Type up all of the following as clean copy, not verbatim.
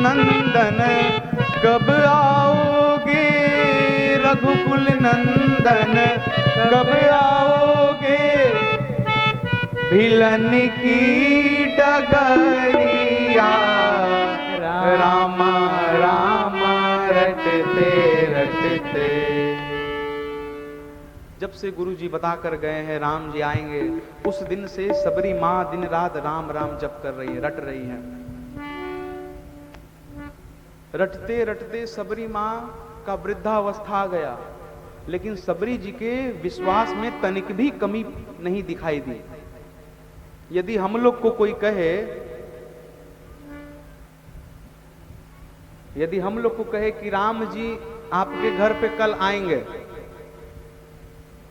नंदन कब आओगे, रघुकुल नंदन कब आओगे, भिलन की डगरिया, रामा रामा रटते रटते। जब से गुरु जी बता कर गए हैं राम जी आएंगे, उस दिन से सबरी माँ दिन रात राम राम जप कर रही है, रट रही है। रटते रटते सबरी माँ का वृद्धावस्था आ गया, लेकिन सबरी जी के विश्वास में तनिक भी कमी नहीं दिखाई दी। यदि हम लोग को कोई कहे, यदि हम लोग को कहे कि राम जी आपके घर पे कल आएंगे,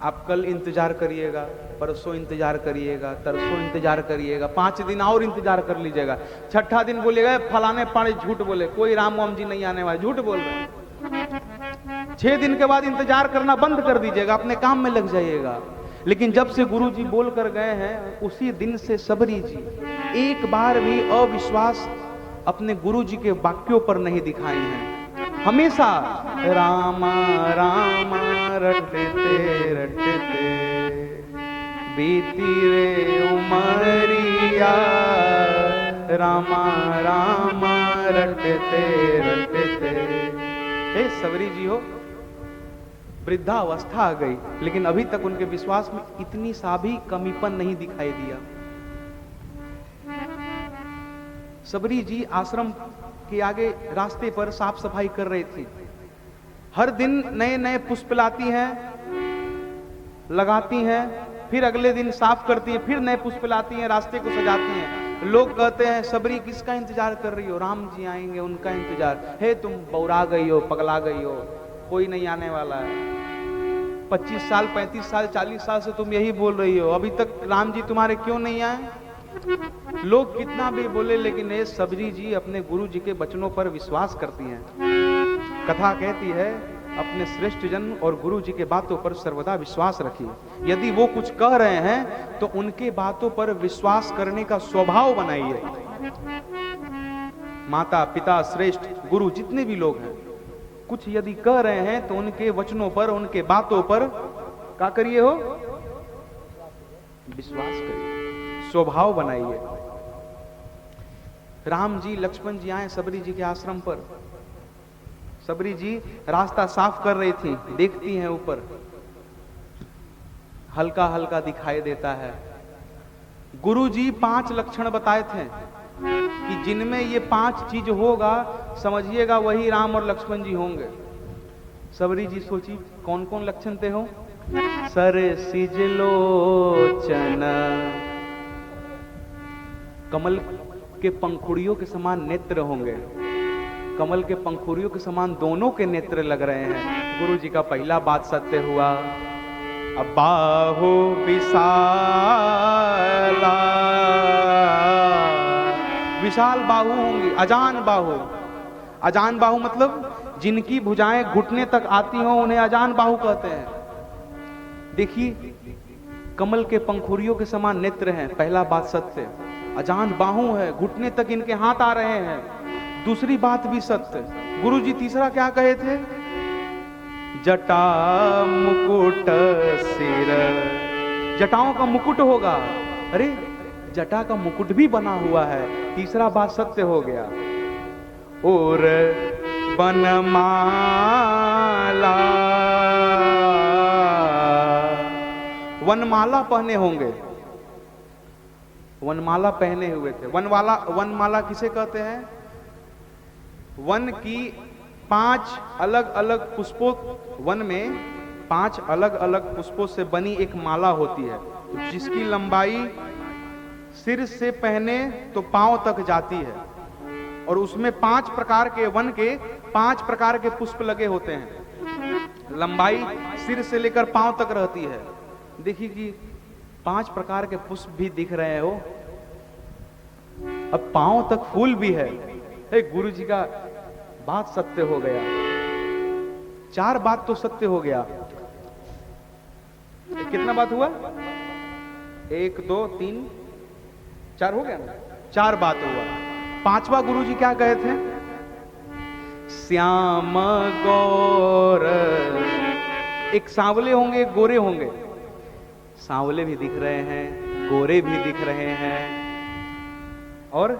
आप कल इंतजार करिएगा, परसों इंतजार करिएगा, तरसों इंतजार करिएगा, 5 दिन और इंतजार कर लीजिएगा, छठा दिन बोलिएगा फलाने पाड़े झूठ बोले, कोई राम वाम जी नहीं आने वाले, झूठ बोल रहे। 6 दिन के बाद इंतजार करना बंद कर दीजिएगा, अपने काम में लग जाइएगा। लेकिन जब से गुरु जी बोल कर गए हैं, उसी दिन से सबरी जी एक बार भी अविश्वास अपने गुरु जी के वाक्यों पर नहीं दिखाई हैं। हमेशा रामा रामा रटते रटते बीती रे उमरिया, रामा रामा रटते रटते। हे सबरी जी हो, वृद्धावस्था आ गई, लेकिन अभी तक उनके विश्वास में इतनी सा भी कमीपन नहीं दिखाई दिया। सबरी जी आश्रम के आगे रास्ते पर साफ सफाई कर रही थी। हर दिन नए नए पुष्प लाती हैं, लगाती हैं, फिर अगले दिन साफ करती हैं, फिर नए पुष्प लाती हैं, रास्ते को सजाती हैं। लोग कहते हैं सबरी किसका इंतजार कर रही हो, राम जी आएंगे उनका इंतजार। हे तुम बौरा गई हो, पगला गई हो, कोई नहीं आने वाला है। 25 साल 35 साल 40 साल से तुम यही बोल रही हो, अभी तक राम जी तुम्हारे क्यों नहीं आए। लोग कितना भी बोले, लेकिन ये सबरी जी अपने गुरु जी के वचनों पर विश्वास करती हैं। कथा कहती है, अपने श्रेष्ठ जन और गुरु जी के बातों पर सर्वदा विश्वास रखिए। यदि वो कुछ कह रहे हैं तो उनके बातों पर विश्वास करने का स्वभाव बनाइए। माता पिता श्रेष्ठ गुरु जितने भी लोग हैं, कुछ यदि कह रहे हैं तो उनके वचनों पर, उनके बातों पर क्या करिए हो, विश्वास करिए, स्वभाव बनाइए। राम जी लक्ष्मण जी आए सबरी जी के आश्रम पर। सबरी जी रास्ता साफ कर रही थी, देखती हैं ऊपर हल्का हल्का दिखाई देता है। गुरु जी 5 लक्षण बताए थे कि जिनमें ये 5 चीज होगा, समझिएगा वही राम और लक्ष्मण जी होंगे। सबरी जी सोची कौन कौन लक्षण थे हो। सर सिजलोचन, कमल के पंखुड़ियों के समान नेत्र होंगे। कमल के पंखुड़ियों के समान दोनों के नेत्र लग रहे हैं। गुरु जी का पहला बात सत्य हुआ। अब बाहु विशाला, विशाल बाहु होंगी, अजान बाहु। अजान बाहु मतलब जिनकी भुजाएं घुटने तक आती हो उन्हें अजान बाहु कहते हैं। देखिए कमल के पंखुड़ियों के समान नेत्र हैं, पहला बात सत्य। अजान बाहु है, घुटने तक इनके हाथ आ रहे हैं, दूसरी बात भी सत्य। गुरु जी तीसरा क्या कहे थे, जटा मुकुट सिर, जटाओं का मुकुट होगा। अरे जटा का मुकुट भी बना हुआ है, तीसरा बात सत्य हो गया। और बनमाला, वनमाला पहने होंगे, वनमाला पहने हुए थे। वनमाला किसे कहते हैं, वन की 5 अलग अलग पुष्पों, वन में 5 अलग अलग पुष्पों से बनी एक माला होती है, जिसकी लंबाई सिर से पहने तो पांव तक जाती है, और उसमें 5 प्रकार के, वन के 5 प्रकार के पुष्प लगे होते हैं। लंबाई सिर से लेकर पांव तक रहती है। देखिए कि 5 प्रकार के पुष्प भी दिख रहे हो, अब पांव तक फूल भी है। गुरु जी का बात सत्य हो गया। 4 बात तो सत्य हो गया। कितना बात हुआ, 1 2 3 4 हो गया ना, 4 बात हुआ। 5वां गुरु जी क्या कहे थे, श्याम गौर। एक सांवले होंगे, एक गोरे होंगे। सांवले भी दिख रहे हैं, गोरे भी दिख रहे हैं, और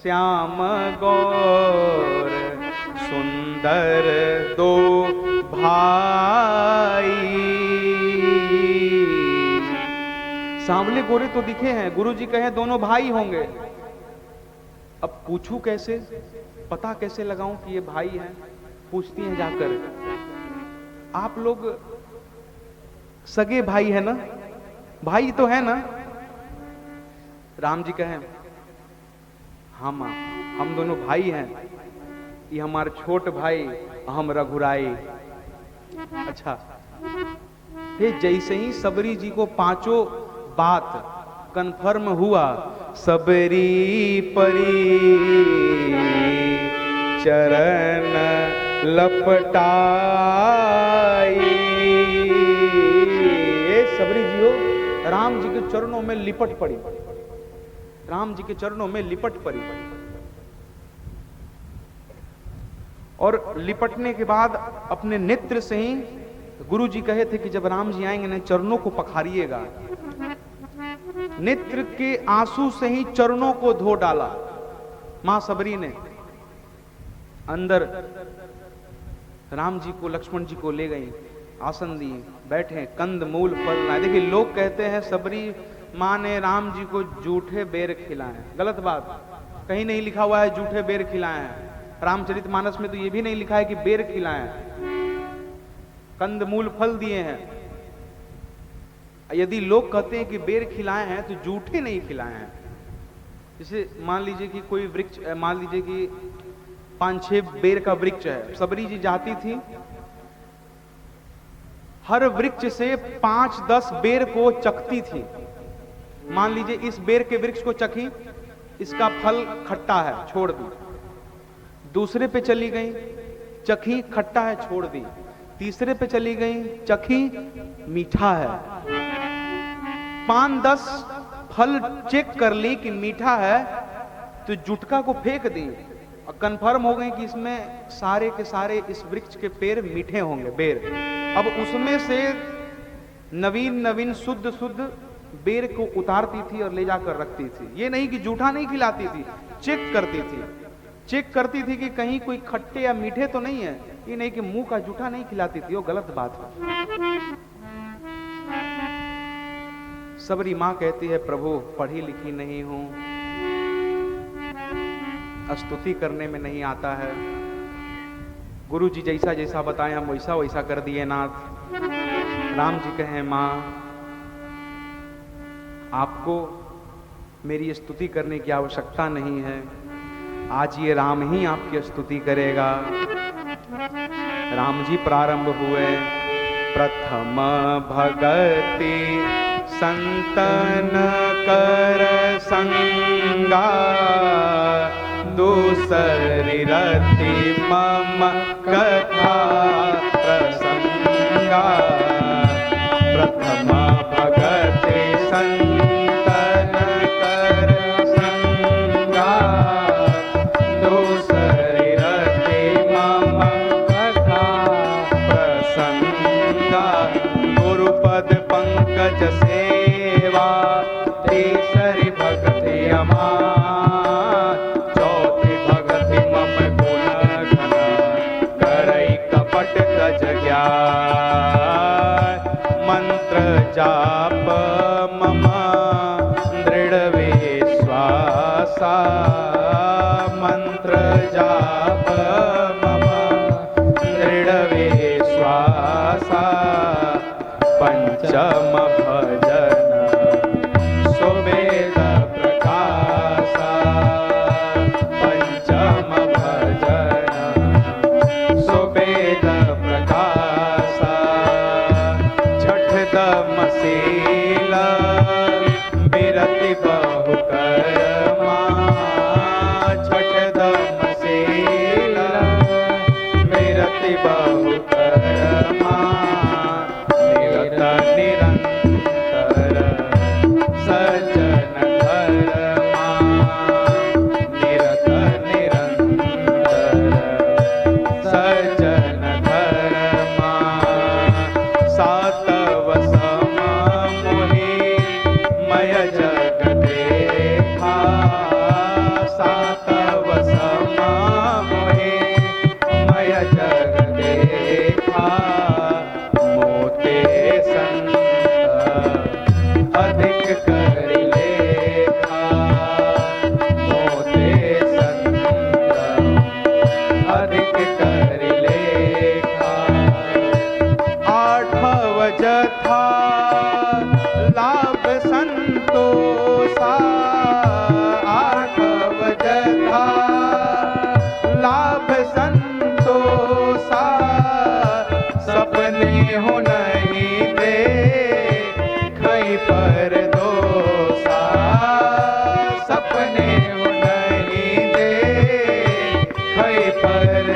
श्याम गौर सुंदर दो भाई। सांवले गोरे तो दिखे हैं, गुरुजी कहे दोनों भाई होंगे। अब पूछूं कैसे, पता कैसे लगाऊं कि ये भाई हैं? पूछती हैं जाकर, आप लोग सगे भाई है ना? भाई तो है ना? राम जी कहें, हाँ मां, हम दोनों भाई हैं। ये हमारे छोट भाई, हम रघुराई। अच्छा, फिर जैसे ही सबरी जी को पांचों बात कन्फर्म हुआ, सबरी परी चरण लपटाई। सबरी जी हो राम जी के चरणों में लिपट पड़ी, राम जी के चरणों में लिपट पड़ी। और लिपटने के बाद अपने नेत्र से ही, गुरु जी कहे थे कि जब राम जी आएंगे ना, चरणों को पखारिएगा। नेत्र के आंसू से ही चरणों को धो डाला मां सबरी ने। अंदर राम जी को, लक्ष्मण जी को ले गई, आसन दिए, बैठे, कंद मूल फल लाए। देखिए, लोग कहते हैं सबरी मां ने राम जी को जूठे बेर खिलाए। गलत बात, कहीं नहीं लिखा हुआ है जूठे बेर खिलाए हैं। रामचरितमानस में तो ये भी नहीं लिखा है कि बेर खिलाए हैं, कंद मूल फल दिए हैं। यदि लोग कहते हैं कि बेर खिलाए हैं तो जूठे नहीं खिलाए हैं। जैसे मान लीजिए कि कोई वृक्ष, मान लीजिए कि 5-6 बेर का वृक्ष है, सबरी जी जाती थी, हर वृक्ष से 5-10 बेर को चखती थी। मान लीजिए इस बेर के वृक्ष को चखी, इसका फल खट्टा है, छोड़ दी। दूसरे पे चली गई, चखी, खट्टा है, छोड़ दी। तीसरे पे चली गई, चखी, मीठा है। 5-10 फल चेक कर ली कि मीठा है, तो जुटका को फेंक दी और कंफर्म हो गई कि इसमें सारे के सारे इस वृक्ष के पेड़ मीठे होंगे, बेर। अब उसमें से नवीन नवीन शुद्ध शुद्ध बेर को उतारती थी और ले जाकर रखती थी। ये नहीं कि जूठा नहीं खिलाती थी, चेक करती थी। चेक करती थी कि कहीं कोई खट्टे या मीठे तो नहीं है। ये नहीं कि मुंह का जूठा नहीं खिलाती थी, वो गलत बात है। सबरी मां कहती है, प्रभु पढ़ी लिखी नहीं हूं, स्तुति करने में नहीं आता है। गुरु जी जैसा जैसा बताए हम वैसा वैसा कर दिए नाथ। राम जी कहें, मां आपको मेरी स्तुति करने की आवश्यकता नहीं है, आज ये राम ही आपकी स्तुति करेगा। राम जी प्रारंभ हुए, प्रथम भगति संतन कर संगा, दूसरी रति मम कथा प्रसंगा। प्रथम भगति संतन कर संगा, दूसरी रति मम कथा प्रसंगा। गुरुपद पंकज सेवा, तीसरी भक्ति अमार, चौथी भक्ति मम गुण घन, करई कपट कज ज्ञान। मंत्र जाप मम दृढ़ विश्वासा, मंत्र जाप मम दृढ़ विश्वासा। पंचम भजन सुवेद प्रकाशा, पंचम भजन सुवेद प्रकाशा। छठ दमशील बिरति बहु कर्मा, छठ दमशील हो नहीं दे खई पर दोसा, सपने हो नहीं दे खई पर